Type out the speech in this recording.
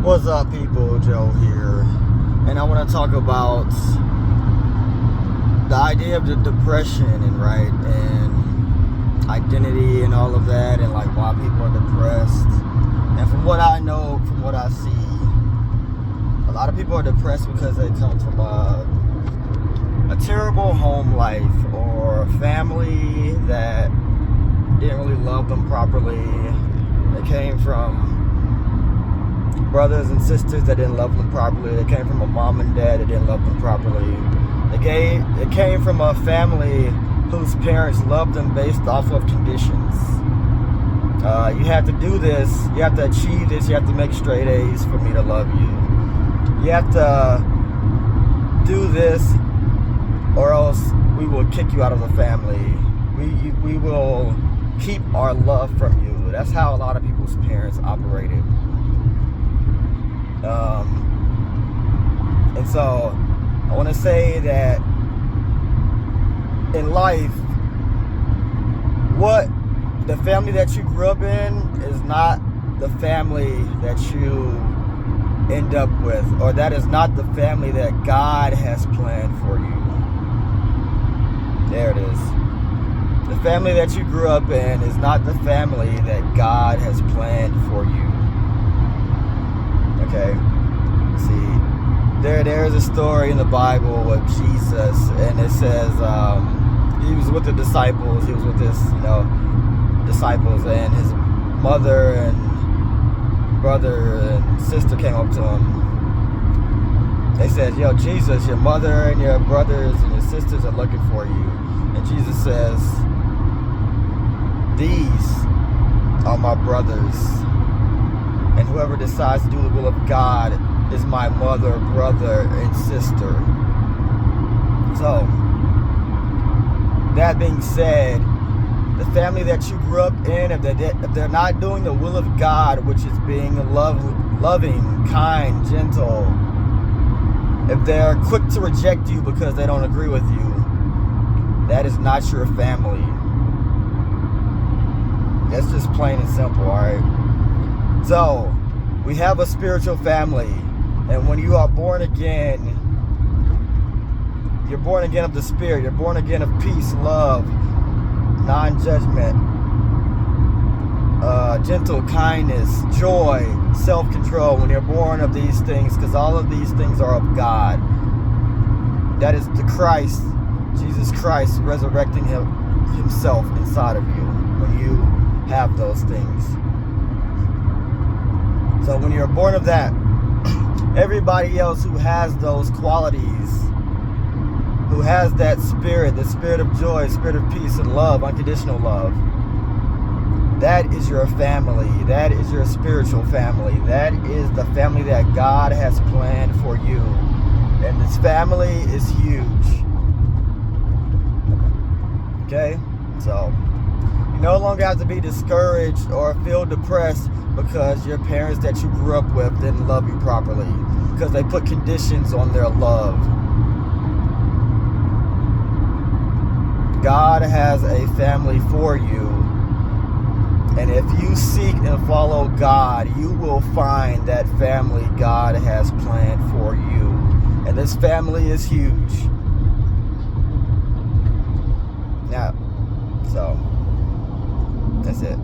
What's up, people? Joe here, and I want to talk about the idea of the depression and identity and all of that, and like why people are depressed. And from what I know, from what I see, a lot of people are depressed because they come from a terrible home life or a family that didn't really love them properly. They came from brothers and sisters that didn't love them properly. They came from a mom and dad that didn't love them properly. They came from a family whose parents loved them based off of conditions. You have to do this, you have to achieve this, you have to make straight A's for me to love you. You have to do this or else we will kick you out of the family. We will keep our love from you. That's how a lot of people's parents operated. And so I want to say that in life, what the family that you grew up in is not the family that you end up with, or that is not the family that God has planned for you. There it is. The family that you grew up in is not the family that God has planned for you. Okay, see, there's a story in the Bible of Jesus, and it says he was with the disciples. He was with his, disciples, and his mother and brother and sister came up to him. They said, "Yo, Jesus, your mother and your brothers and your sisters are looking for you." And Jesus says, "These are my brothers. And whoever decides to do the will of God is my mother, brother, and sister." So, that being said, the family that you grew up in, if they're not doing the will of God, which is being loving, kind, gentle, if they're quick to reject you because they don't agree with you, that is not your family. That's just plain and simple, alright? So, we have a spiritual family, and when you are born again, you're born again of the Spirit, you're born again of peace, love, non-judgment, gentle kindness, joy, self-control. When you're born of these things, because all of these things are of God, that is the Christ, Jesus Christ, resurrecting himself inside of you when you have those things. So when you're born of that, everybody else who has those qualities, who has that spirit, the spirit of joy, spirit of peace and love, unconditional love, that is your family. That is your spiritual family. That is the family that God has planned for you. And this family is huge. Okay? So, you no longer have to be discouraged or feel depressed because your parents that you grew up with didn't love you properly, because they put conditions on their love. God has a family for you, and if you seek and follow God, you will find that family God has planned for you. And this family is huge. Now, so that's it.